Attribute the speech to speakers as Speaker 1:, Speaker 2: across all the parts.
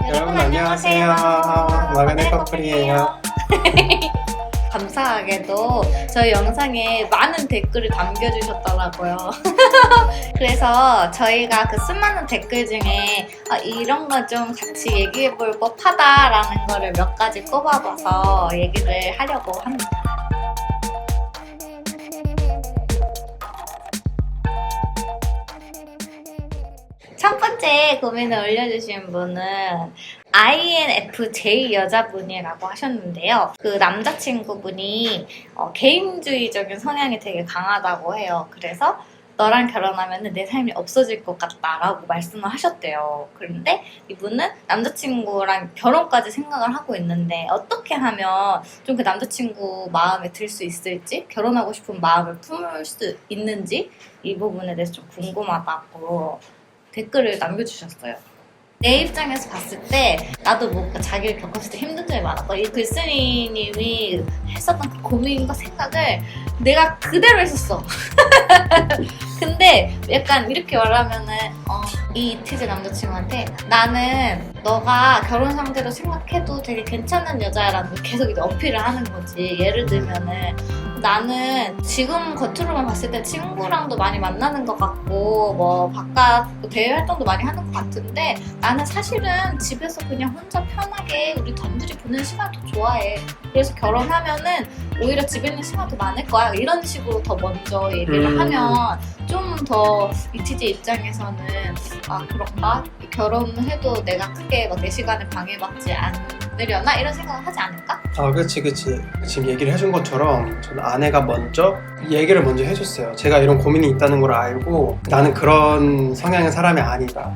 Speaker 1: 여러분 안녕하세요. 마그네 커플이에요.
Speaker 2: 감사하게도 저희 영상에 많은 댓글을 남겨주셨더라고요. 그래서 저희가 그 수많은 댓글 중에 이런 거 좀 같이 얘기해볼 법하다라는 거를 몇 가지 꼽아봐서 얘기를 하려고 합니다. 첫 번째 고민을 올려주신 분은 INFJ 여자분이라고 하셨는데요. 그 남자친구분이 개인주의적인 성향이 되게 강하다고 해요. 그래서 너랑 결혼하면 내 삶이 없어질 것 같다라고 말씀을 하셨대요. 그런데 이분은 남자친구랑 결혼까지 생각을 하고 있는데 어떻게 하면 좀 그 남자친구 마음에 들 수 있을지, 결혼하고 싶은 마음을 품을 수 있는지 이 부분에 대해서 좀 궁금하다고 댓글을 남겨주셨어요. 내 입장에서 봤을 때 나도 뭔가 자기를 겪었을 때 힘든 점이 많았고 이 글쓴이님이 했었던 그 고민과 생각을 내가 그대로 했었어. 근데 약간 이렇게 말하면은 이 이티제 남자친구한테 나는 너가 결혼 상대로 생각해도 되게 괜찮은 여자라는 걸 계속 이제 어필을 하는 거지. 예를 들면은 나는 지금 겉으로만 봤을 때 친구랑도 많이 만나는 것 같고 뭐 바깥 대외 활동도 많이 하는 것 같은데 나는 사실은 집에서 그냥 혼자 편하게 우리 단둘이 보내는 시간 더 좋아해. 그래서 결혼하면은 오히려 집에 있는 시간 더 많을 거야. 이런 식으로 더 먼저 얘기를 하면 좀 더 이티제 입장에서는 그런가? 결혼해도 내가 크게 막 내 시간을 방해받지 않으려나? 이런 생각을 하지 않을까?
Speaker 1: 그치. 지금 얘기를 해준 것처럼 저는 아내가 먼저 얘기를 먼저 해줬어요. 제가 이런 고민이 있다는 걸 알고 나는 그런 성향의 사람이 아니다.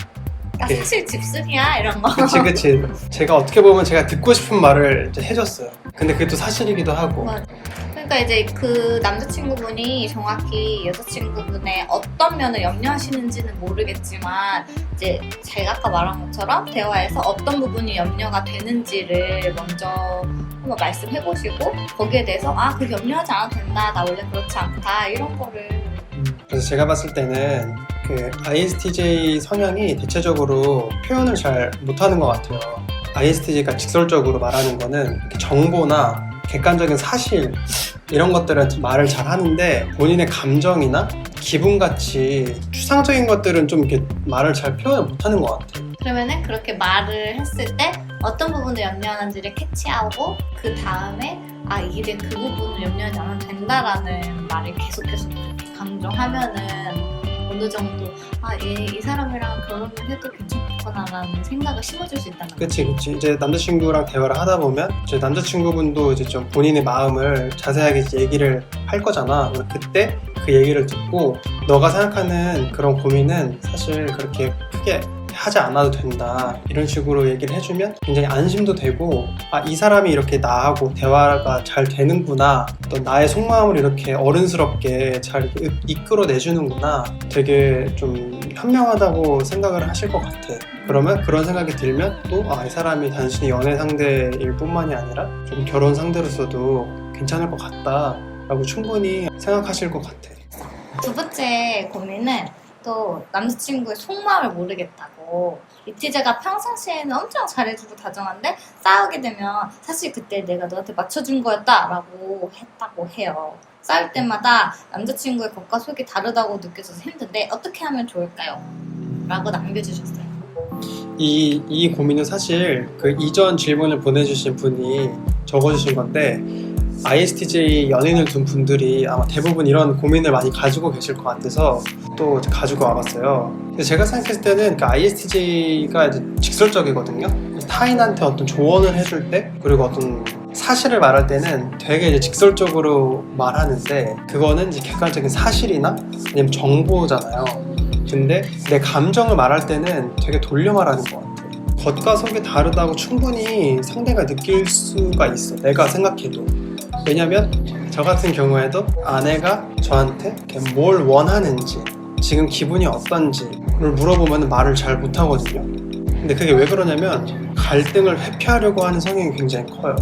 Speaker 2: 나 사실 집순이야 이런 거.
Speaker 1: 그치. 제가 어떻게 보면 제가 듣고 싶은 말을 이제 해줬어요. 근데 그게 또 사실이기도 하고.
Speaker 2: 맞아. 그러니까 이제 그 남자친구분이 정확히 여자친구분의 어떤 면을 염려하시는지는 모르겠지만 이제 제가 아까 말한 것처럼 대화에서 어떤 부분이 염려가 되는지를 먼저 한번 말씀해보시고 거기에 대해서 그 염려하지 않아도 된다, 나 원래 그렇지 않다 이런 거를.
Speaker 1: 그래서 제가 봤을 때는 그 ISTJ 성향이 대체적으로 표현을 잘 못하는 것 같아요. ISTJ가 직설적으로 말하는 거는 정보나 객관적인 사실 이런 것들은 말을 잘 하는데 본인의 감정이나 기분같이 추상적인 것들은 좀 이렇게 말을 잘 표현을 못하는 것 같아요.
Speaker 2: 그러면은 그렇게 말을 했을 때 어떤 부분을 염려하는지를 캐치하고 그 다음에 이제 그 부분을 염려하지 않아도 된다라는 말을 계속해서 그렇게 강조하면은 어느 정도 이 사람이랑 결혼을 해도 괜찮겠구나라는 생각을 심어줄 수 있다는 거죠.
Speaker 1: 그치. 이제 남자친구랑 대화를 하다 보면 이제 남자친구분도 이제 좀 본인의 마음을 자세하게 이제 얘기를 할 거잖아. 그때 그 얘기를 듣고 너가 생각하는 그런 고민은 사실 그렇게 크게 하지 않아도 된다 이런 식으로 얘기를 해주면 굉장히 안심도 되고 이 사람이 이렇게 나하고 대화가 잘 되는구나, 또 나의 속마음을 이렇게 어른스럽게 잘 이끌어내주는구나, 되게 좀 현명하다고 생각을 하실 것 같아. 그러면 그런 생각이 들면 또 이 사람이 단순히 연애 상대일 뿐만이 아니라 좀 결혼 상대로서도 괜찮을 것 같다 라고 충분히 생각하실 것 같아.
Speaker 2: 두 번째 고민은 또 남자친구의 속마음을 모르겠다고. 이티제가 평상시에는 엄청 잘해주고 다정한데 싸우게 되면 사실 그때 내가 너한테 맞춰준 거였다 라고 했다고 해요. 싸울 때마다 남자친구의 겉과 속이 다르다고 느껴져서 힘든데 어떻게 하면 좋을까요? 라고 남겨주셨어요.
Speaker 1: 이 고민은 사실 그 이전 질문을 보내주신 분이 적어주신 건데 ISTJ 연인을 둔 분들이 아마 대부분 이런 고민을 많이 가지고 계실 것 같아서 또 가지고 와봤어요. 제가 생각했을 때는 그 ISTJ가 이제 직설적이거든요. 타인한테 어떤 조언을 해줄 때 그리고 어떤 사실을 말할 때는 되게 이제 직설적으로 말하는데 그거는 이제 객관적인 사실이나 아니면 정보잖아요. 근데 내 감정을 말할 때는 되게 돌려 말하는 것 같아요. 겉과 속이 다르다고 충분히 상대가 느낄 수가 있어, 내가 생각해도. 왜냐면 저 같은 경우에도 아내가 저한테 뭘 원하는지 지금 기분이 어떤지를 물어보면 말을 잘 못하거든요. 근데 그게 왜 그러냐면 갈등을 회피하려고 하는 성향이 굉장히 커요.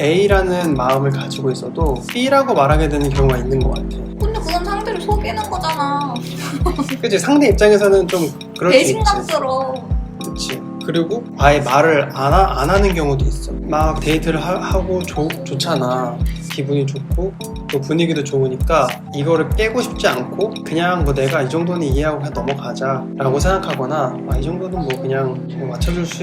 Speaker 1: A라는 마음을 가지고 있어도 B라고 말하게 되는 경우가 있는 것 같아요.
Speaker 2: 근데 그건 상대를 속이는 거잖아.
Speaker 1: 그치, 상대 입장에서는 좀 그럴 수 있지.
Speaker 2: 배신감스러워.
Speaker 1: 그치. 그리고 아예 말을 안 하는 경우도 있어. 막 데이트를 하고 좋잖아. 기분이 좋고 또 분위기도 좋으니까 이거를 깨고 싶지 않고 그냥 뭐 내가 이 정도는 이해하고 그냥 넘어가자 라고 생각하거나 이 정도는 뭐 그냥 뭐 맞춰줄 수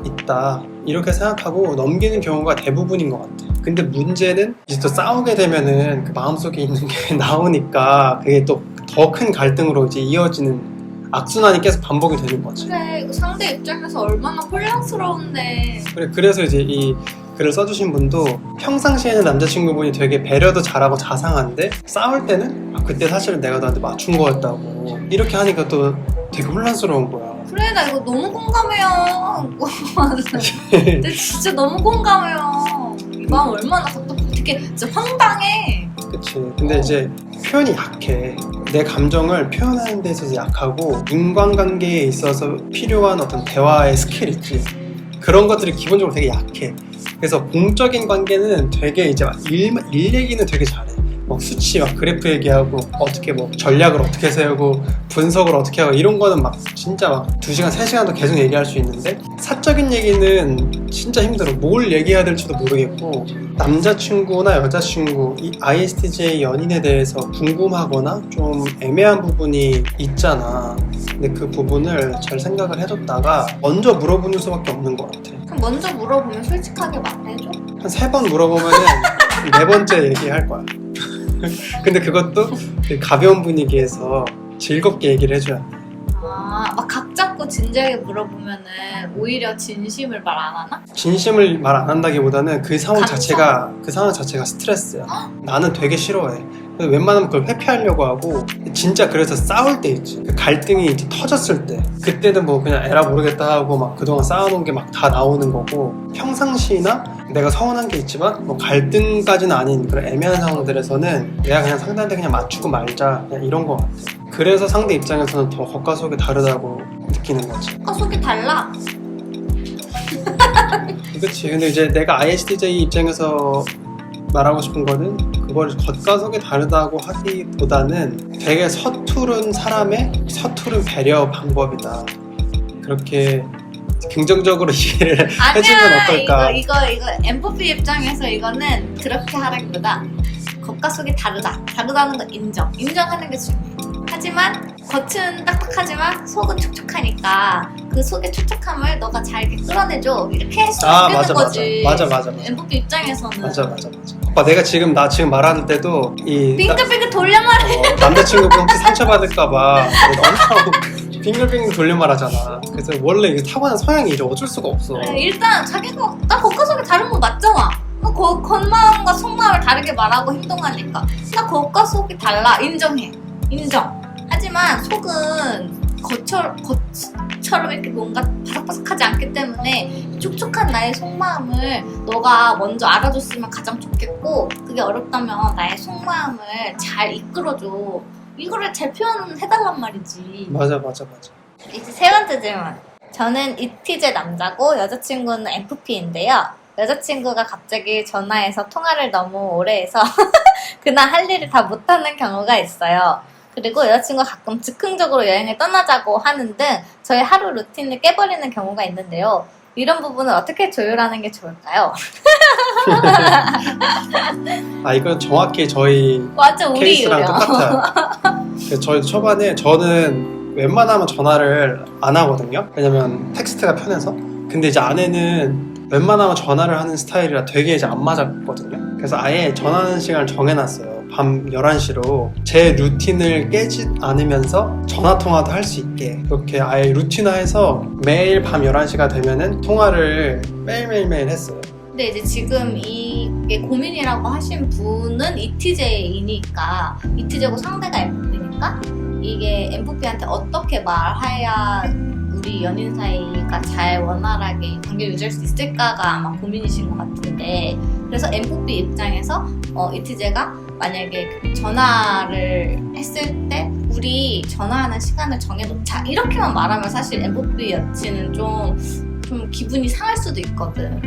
Speaker 1: 있다 이렇게 생각하고 넘기는 경우가 대부분인 것 같아. 근데 문제는 이제 또 싸우게 되면은 그 마음속에 있는 게 나오니까 그게 또 더 큰 갈등으로 이제 이어지는 악순환이 계속 반복이 되는 거지.
Speaker 2: 그래, 이거 상대 입장에서 얼마나 혼란스러운데.
Speaker 1: 그래서 이제 이 글을 써주신 분도 평상시에는 남자친구분이 되게 배려도 잘하고 자상한데 싸울 때는 그때 사실은 내가 너한테 맞춘 거였다고 이렇게 하니까 또 되게 혼란스러운 거야.
Speaker 2: 그래, 나 이거 너무 공감해요. 근데 진짜 너무 공감해요. 이 마음 얼마나 답답해. 되게 진짜 황당해.
Speaker 1: 그치. 근데 이제 표현이 약해. 내 감정을 표현하는 데 있어서 약하고 인간관계에 있어서 필요한 어떤 대화의 스킬 있지. 그런 것들이 기본적으로 되게 약해. 그래서 공적인 관계는 되게 이제 일 얘기는 되게 잘해. 막 수치, 막 그래프 얘기하고 어떻게 뭐 전략을 어떻게 세우고 분석을 어떻게 하고 이런 거는 막 진짜 막 2시간, 3시간도 계속 얘기할 수 있는데 사적인 얘기는 진짜 힘들어. 뭘 얘기해야 될지도 모르겠고 남자친구나 여자친구, 이 ISTJ 연인에 대해서 궁금하거나 좀 애매한 부분이 있잖아. 근데 그 부분을 잘 생각을 해뒀다가 먼저 물어보는 수밖에 없는 것 같아.
Speaker 2: 그럼 먼저 물어보면 솔직하게 말해줘?
Speaker 1: 한 3번 물어보면은 4번째 얘기할 거야. 근데 그것도 가벼운 분위기에서 즐겁게 얘기를 해줘야 돼.
Speaker 2: 막 각 잡고 진지하게 물어보면은 오히려 진심을 말 안 하나?
Speaker 1: 진심을 말 안 한다기보다는 그 상황
Speaker 2: 감정?
Speaker 1: 자체가 스트레스야. 나는 되게 싫어해. 그래서 웬만하면 그걸 회피하려고 하고 진짜 그래서 싸울 때 있지. 그 갈등이 이제 터졌을 때 그때는 뭐 그냥 에라 모르겠다 하고 막 그동안 쌓아놓은 게 막 다 나오는 거고 평상시나 내가 서운한 게 있지만 뭐 갈등까지는 아닌 그런 애매한 상황들에서는 내가 그냥 상대한테 그냥 맞추고 말자 그냥 이런 거 같아. 그래서 상대 입장에서는 더 겉과 속이 다르다고 느끼는 거지.
Speaker 2: 속이 달라.
Speaker 1: 그치. 근데 이제 내가 ISTJ 입장에서 말하고 싶은 거는 그걸 겉과 속이 다르다고 하기보다는 되게 서투른 사람의 서투른 배려 방법이다. 그렇게 긍정적으로 이해를 해주면 어떨까?
Speaker 2: 이거 MFP 입장에서 이거는 그렇게 하라기보다 겉과 속이 다르다는 거 인정하는 게 중요해. 하지만 겉은 딱딱하지만 속은 촉촉하니까 그 속의 촉촉함을 너가 잘 이렇게 끌어내줘 이렇게 했으면 좋겠는 거지.
Speaker 1: 맞아.
Speaker 2: MFP 입장에서는
Speaker 1: 맞아. 오빠 내가 지금 말하는 때도 이
Speaker 2: 빙글빙글 돌려 말해.
Speaker 1: 남자친구분 혹시 상처받을까봐 너무 빙글빙글 돌려 말하잖아. 그래서 원래 이게 타고난 성향이 이제 어쩔 수가 없어.
Speaker 2: 그래, 일단 자기가 나 겉과 속이 다른 건 맞잖아. 겉마음과 속마음을 다르게 말하고 행동하니까 나 겉과 속이 달라. 인정. 하지만 속은 겉처럼 이렇게 뭔가 바삭바삭하지 않기 때문에 촉촉한 나의 속마음을 너가 먼저 알아줬으면 가장 좋겠고 그게 어렵다면 나의 속마음을 잘 이끌어줘. 이거를 잘 표현해달란 말이지.
Speaker 1: 맞아.
Speaker 2: 이제 3번째 질문. 저는 이티제 남자고 여자친구는 FP인데요. 여자친구가 갑자기 전화해서 통화를 너무 오래 해서 그날 할 일을 다 못하는 경우가 있어요. 그리고 여자친구가 가끔 즉흥적으로 여행을 떠나자고 하는 등 저의 하루 루틴을 깨버리는 경우가 있는데요. 이런 부분을 어떻게 조율하는 게 좋을까요?
Speaker 1: 이건 정확히 저희
Speaker 2: 완전 우리
Speaker 1: 케이스랑
Speaker 2: 이유야.
Speaker 1: 똑같아요. 그래서 저희 초반에 저는 웬만하면 전화를 안 하거든요. 왜냐면 텍스트가 편해서. 근데 이제 아내는 웬만하면 전화를 하는 스타일이라 되게 이제 안 맞았거든요. 그래서 아예 전화하는 시간을 정해놨어요. 밤 11시로 제 루틴을 깨지 않으면서 전화통화도 할 수 있게 그렇게 아예 루틴화해서 매일 밤 11시가 되면은 통화를 매일매일 했어요.
Speaker 2: 근데 이제 지금 이게 고민이라고 하신 분은 ETJ이니까 ETJ고 상대가 MFP니까 이게 MFP한테 어떻게 말해야 우리 연인 사이가 잘 원활하게 관계 유지할 수 있을까가 아마 고민이신 것 같은데 그래서 MFP 입장에서 ETJ가 만약에 전화를 했을 때 우리 전화하는 시간을 정해놓자 이렇게만 말하면 사실 MFP 여친은 좀 기분이 상할 수도 있거든.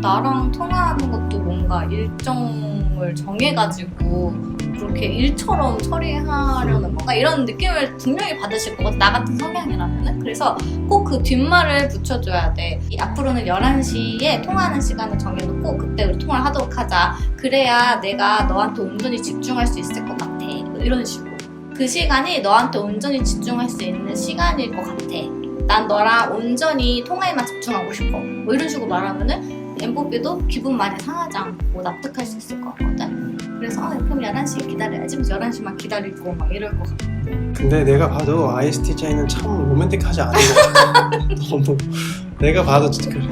Speaker 2: 나랑 통화하는 것도 뭔가 일정을 정해가지고 그렇게 일처럼 처리하려는 건가 이런 느낌을 분명히 받으실 것 같아. 나 같은 성향이라면은. 그래서 꼭 그 뒷말을 붙여줘야 돼. 앞으로는 11시에 통화하는 시간을 정해놓고 그때 우리 통화를 하도록 하자. 그래야 내가 너한테 온전히 집중할 수 있을 것 같아. 이런 식으로. 그 시간이 너한테 온전히 집중할 수 있는 시간일 것 같아. 난 너랑 온전히 통화에만 집중하고 싶어. 뭐 이런 식으로 말하면은 엠뽀삐도 기분 많이 상하지 않고 납득할 수 있을 것 같거든. 그래서 그럼 11시에 기다려야지. 11시만 기다리고 막 이럴 것 같아.
Speaker 1: 근데 내가 봐도 ISTJ는 참 로맨틱하지 않은 것 같아. 너무 내가 봐도 진짜 그래.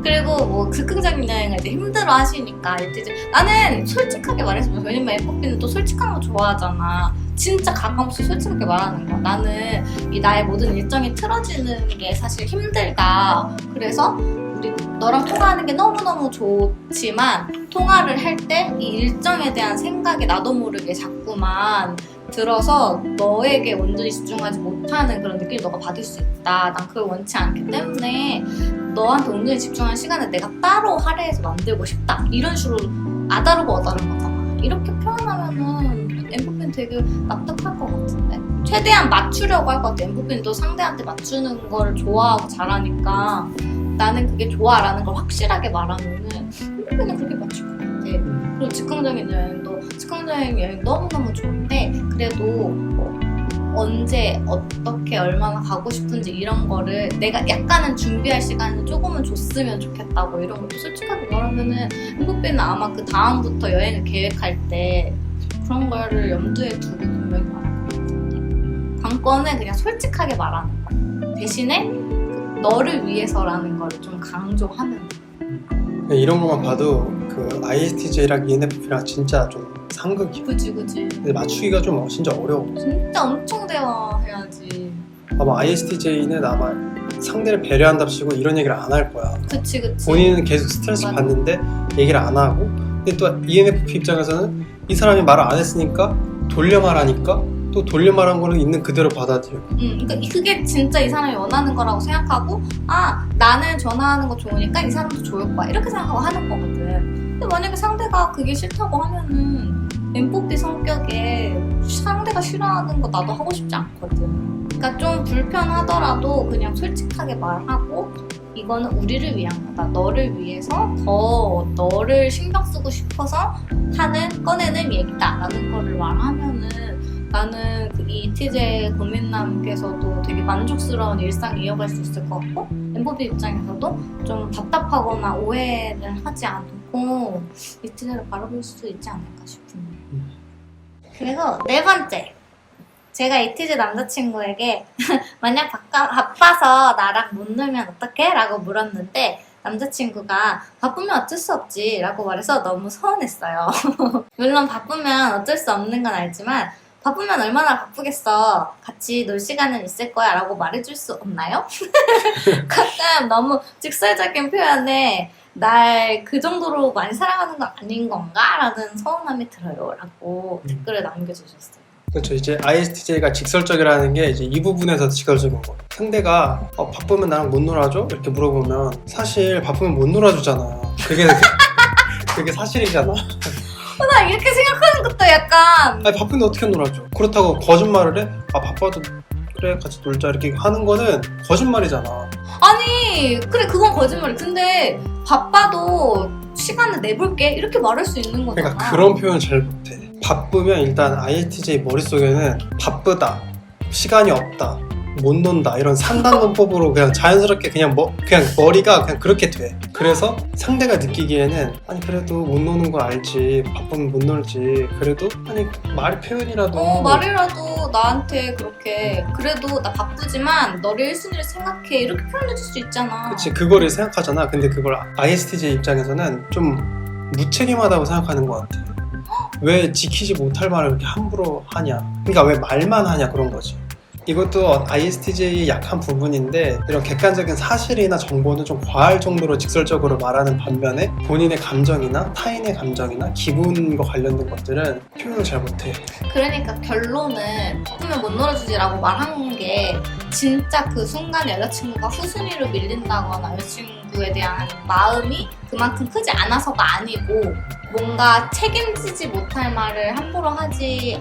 Speaker 2: 그리고 뭐 즉흥적인 여행을 이제 힘들어 하시니까 이제 나는 솔직하게 말해서 왜냐면 엠뽀삐는 또 솔직한 거 좋아하잖아. 진짜 가끔씩 솔직하게 말하는 거야. 나는 이 나의 모든 일정이 틀어지는 게 사실 힘들다. 그래서 우리 너랑 통화하는 게 너무너무 좋지만 통화를 할 때 이 일정에 대한 생각이 나도 모르게 자꾸만 들어서 너에게 온전히 집중하지 못하는 그런 느낌을 너가 받을 수 있다. 난 그걸 원치 않기 때문에 너한테 온전히 집중하는 시간을 내가 따로 할애해서 만들고 싶다. 이런 식으로 아다르고 어다른 거잖아. 이렇게 표현하면은 엠뽀삐는 되게 납득할 것 같은데. 최대한 맞추려고 할 것 같아. 엠뽀삐는 또 상대한테 맞추는 걸 좋아하고 잘하니까 나는 그게 좋아라는 걸 확실하게 말하면은 엠뽀삐는 그렇게 맞출 것 같아. 그리고 즉흥적인 여행 너무너무 좋은데 그래도 뭐 언제 어떻게 얼마나 가고 싶은지 이런 거를 내가 약간은 준비할 시간을 조금은 줬으면 좋겠다고 이런 것도 솔직하게 말하면은 엠뽀삐는 아마 그 다음부터 여행을 계획할 때 그런 거를 염두에 두고 분명히 말할 것 같은데 관건은 그냥 솔직하게 말하는 거 대신에 너를 위해서라는 걸 좀 강조하는 거.
Speaker 1: 이런 것만 봐도 그 ISTJ랑 ENFP랑 진짜 좀 상극이야.
Speaker 2: 그치
Speaker 1: 근데 맞추기가 좀 진짜 어려워.
Speaker 2: 진짜 엄청 대화해야지.
Speaker 1: 아마 ISTJ는 아마 상대를 배려한답시고 이런 얘기를 안 할 거야.
Speaker 2: 그치
Speaker 1: 본인은 계속 스트레스
Speaker 2: 맞아.
Speaker 1: 받는데 얘기를 안 하고 근데 또 ENFP 입장에서는 이 사람이 말을 안 했으니까 돌려 말하니까 또 돌려 말한 거를 있는 그대로 받아들여.
Speaker 2: 그러니까 그게 진짜 이 사람이 원하는 거라고 생각하고 나는 전화하는 거 좋으니까 이 사람도 좋을 거야 이렇게 생각하고 하는 거거든. 근데 만약에 상대가 그게 싫다고 하면은 엠뽀삐 성격에 상대가 싫어하는 거 나도 하고 싶지 않거든. 그러니까 좀 불편하더라도 그냥 솔직하게 말하고 이거는 우리를 위한 거다. 너를 위해서 더 너를 신경 쓰고 싶어서 꺼내는 얘기다 라는 거를 말하면은 나는 이 이티제 고민남께서도 되게 만족스러운 일상 이어갈 수 있을 것 같고 엠뽀삐 입장에서도 좀 답답하거나 오해를 하지 않고 이티제를 바라볼 수 있지 않을까 싶습니다. 그리고 네 번째, 제가 이티제 남자친구에게 만약 바빠서 나랑 못 놀면 어떡해? 라고 물었는데 남자친구가 바쁘면 어쩔 수 없지 라고 말해서 너무 서운했어요. 물론 바쁘면 어쩔 수 없는 건 알지만 바쁘면 얼마나 바쁘겠어. 같이 놀 시간은 있을 거야 라고 말해줄 수 없나요? 가끔 너무 직설적인 표현에 날 그 정도로 많이 사랑하는 건 아닌 건가? 라는 서운함이 들어요 라고 댓글을 남겨주셨어요.
Speaker 1: 그렇죠. 이제 ISTJ가 직설적이라는 게 이제 이 부분에서 직설적인 거예요. 상대가 바쁘면 나랑 못 놀아줘? 이렇게 물어보면 사실 바쁘면 못 놀아주잖아. 그게 사실이잖아.
Speaker 2: 나 이렇게 생각하는 것도 약간
Speaker 1: 아니 바쁜데 어떻게 놀아줘? 그렇다고 거짓말을 해? 바빠도 그래 같이 놀자 이렇게 하는 거는 거짓말이잖아.
Speaker 2: 아니 그래 그건 거짓말이야. 근데 바빠도 시간을 내볼게 이렇게 말할 수 있는 거잖아.
Speaker 1: 그러니까 그런 표현 잘 못해. 바쁘면 일단 ISTJ 머릿속에는 바쁘다, 시간이 없다, 못 논다 이런 산단문법으로 그냥 자연스럽게 그냥 머리가 그냥 그렇게 돼. 그래서 상대가 느끼기에는 아니 그래도 못 노는 거 알지, 바쁘면 못 놀지, 그래도 아니 말 표현이라도
Speaker 2: 말이라도 나한테 그렇게 그래도 나 바쁘지만 너를 1순위로 생각해 이렇게 표현해줄 수 있잖아.
Speaker 1: 그치 그거를 생각하잖아. 근데 그걸 ISTJ 입장에서는 좀 무책임하다고 생각하는 것 같아. 왜 지키지 못할 말을 그렇게 함부로 하냐, 그러니까 왜 말만 하냐 그런 거지. 이것도 ISTJ의 약한 부분인데 이런 객관적인 사실이나 정보는 좀 과할 정도로 직설적으로 말하는 반면에 본인의 감정이나 타인의 감정이나 기분과 관련된 것들은 표현을 잘 못해.
Speaker 2: 그러니까 결론은 바쁘면 못 놀아주지라고 말한 게 진짜 그 순간 여자친구가 후순위로 밀린다거나 여자친구에 대한 마음이 그만큼 크지 않아서가 아니고 뭔가 책임지지 못할 말을 함부로 하지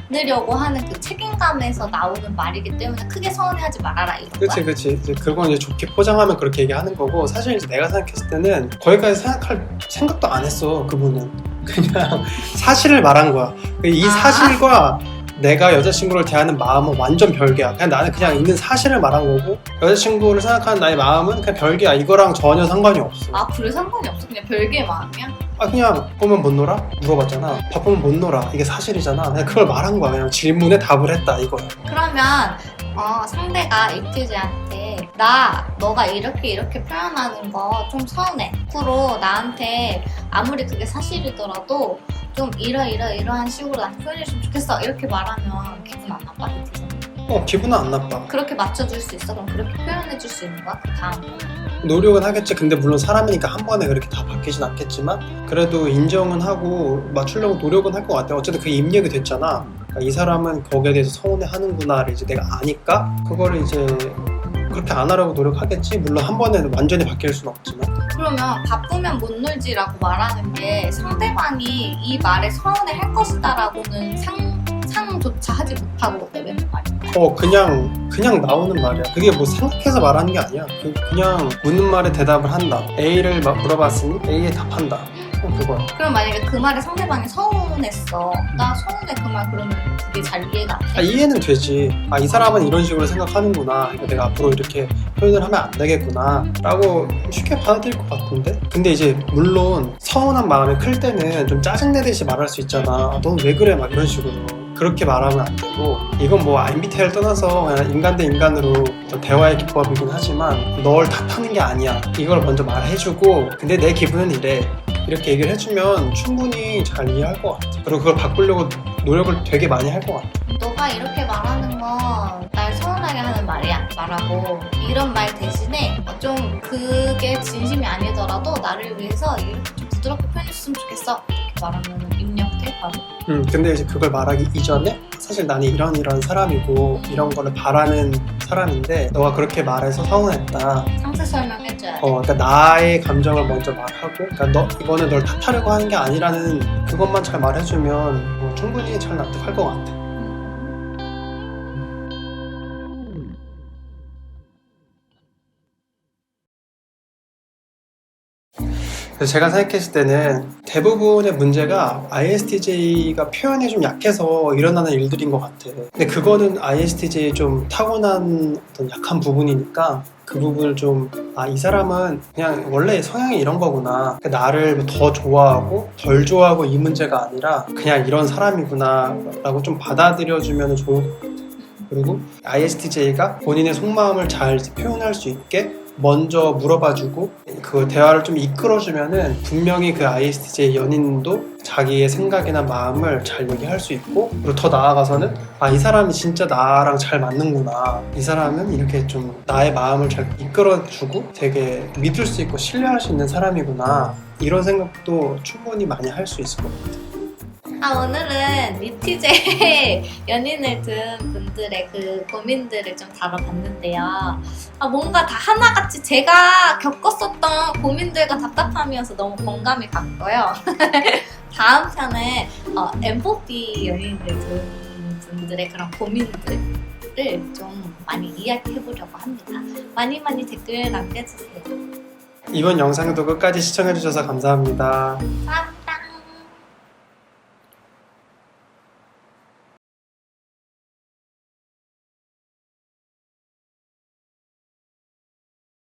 Speaker 2: 않으려고 하는 그 책임감에서 나오는 말이기 때문에 크게 서운해하지 말아라 이런 거야.
Speaker 1: 그치. 이제 그건 이제 좋게 포장하면 그렇게 얘기하는 거고, 사실 이제 내가 생각했을 때는 거기까지 생각할 생각도 안 했어, 그분은. 그냥 사실을 말한 거야. 이 사실과 내가 여자친구를 대하는 마음은 완전 별개야. 그냥 나는 그냥 있는 사실을 말한 거고, 여자친구를 생각하는 나의 마음은 그냥 별개야. 이거랑 전혀 상관이 없어.
Speaker 2: 아 그래 상관이 없어? 그냥 별개의 마음이야?
Speaker 1: 그냥 바쁘면 못 놀아? 물어봤잖아. 바쁘면 못 놀아. 이게 사실이잖아. 그냥 그걸 말한 거야. 그냥 질문에 답을 했다 이거야.
Speaker 2: 그러면 상대가 이티제한테 너가 이렇게 표현하는 거 좀 서운해. 앞으로 나한테 아무리 그게 사실이더라도 좀 이러한 식으로 나한테 표현해주면 좋겠어. 이렇게 말하면 기분 안 나빠? 이티제는?
Speaker 1: 기분은 안 나빠.
Speaker 2: 그렇게 맞춰줄 수 있어? 그럼 그렇게 표현해줄 수 있는 거야? 그 다음에?
Speaker 1: 노력은 하겠지. 근데 물론 사람이니까 한 번에 그렇게 다 바뀌진 않겠지만, 그래도 인정은 하고 맞추려고 노력은 할 것 같아. 어쨌든 그게 입력이 됐잖아. 그러니까 이 사람은 거기에 대해서 서운해하는구나를 이제 내가 아니까 그거를 이제 그렇게 안 하려고 노력하겠지. 물론 한 번에 완전히 바뀔 수는 없지만.
Speaker 2: 그러면 바쁘면 못 놀지라고 말하는 게 상대방이 이 말에 서운해할 것이다라고는 상조차 하지 못하고 내뱉는 말이야.
Speaker 1: 그냥 나오는 말이야. 그게 뭐 생각해서 말하는 게 아니야. 그냥 묻는 말에 대답을 한다. A를 물어봤으니 A에 답한다. 그거야.
Speaker 2: 그럼 만약에 그 말에 상대방이 서운했어. 나 서운해 그 말. 그러면 그게 잘 이해가 안 돼?
Speaker 1: 이해는 되지. 이 사람은 이런 식으로 생각하는구나. 그러니까 내가 앞으로 이렇게 표현을 하면 안 되겠구나 라고 쉽게 받아들일 것 같은데? 근데 이제 물론 서운한 마음이 클 때는 좀 짜증내듯이 말할 수 있잖아. 넌 왜 그래? 막 이런 식으로. 그렇게 말하면 안 되고, 이건 뭐 MBTI를 떠나서 그냥 인간 대 인간으로 대화의 기법이긴 하지만 널 탓하는 게 아니야. 이걸 먼저 말해주고, 근데 내 기분은 이래. 이렇게 얘기를 해주면 충분히 잘 이해할 것 같아. 그리고 그걸 바꾸려고 노력을 되게 많이 할 것 같아.
Speaker 2: 너가 이렇게 말하는 건 날 서운하게 하는 말이야 말하고, 이런 말 대신에 좀 그게 진심이 아니더라도 나를 위해서 이렇게 좀 부드럽게 표현해줬으면 좋겠어. 이렇게 말하면 입력돼 바로.
Speaker 1: 근데 이제 그걸 말하기 이전에 사실 나는 이런 사람이고 이런 거를 바라는 사람인데 너가 그렇게 말해서 서운했다.
Speaker 2: 상세 설명해줘야 돼.
Speaker 1: 그러니까 나의 감정을 먼저 말하고, 그러니까 이거는 널 탓하려고 하는 게 아니라는 그것만 잘 말해주면 충분히 잘 납득할 것 같아. 그래서 제가 생각했을 때는 대부분의 문제가 ISTJ가 표현이 좀 약해서 일어나는 일들인 것 같아. 근데 그거는 ISTJ의 좀 타고난 어떤 약한 부분이니까 그 부분을 좀 이 사람은 그냥 원래 성향이 이런 거구나. 나를 더 좋아하고 덜 좋아하고 이 문제가 아니라 그냥 이런 사람이구나 라고 좀 받아들여주면 좋을 것 같아. 그리고 ISTJ가 본인의 속마음을 잘 표현할 수 있게 먼저 물어봐주고 그 대화를 좀 이끌어주면은 분명히 그 ISTJ 연인도 자기의 생각이나 마음을 잘 얘기할 수 있고, 그리고 더 나아가서는 이 사람이 진짜 나랑 잘 맞는구나, 이 사람은 이렇게 좀 나의 마음을 잘 이끌어주고 되게 믿을 수 있고 신뢰할 수 있는 사람이구나, 이런 생각도 충분히 많이 할 수 있을 것 같아요.
Speaker 2: 오늘은 이티제 연인을 둔 분들의 그 고민들을 좀 다뤄봤는데요. 뭔가 다 하나같이 제가 겪었었던 고민들과 답답함이어서 너무 공감이 갔고요. 다음 편에 M4D 연인을 둔 분들의 그런 고민들을 좀 많이 이야기해보려고 합니다. 많이 댓글 남겨주세요.
Speaker 1: 이번 영상도 끝까지 시청해주셔서 감사합니다.
Speaker 2: 감사합니다.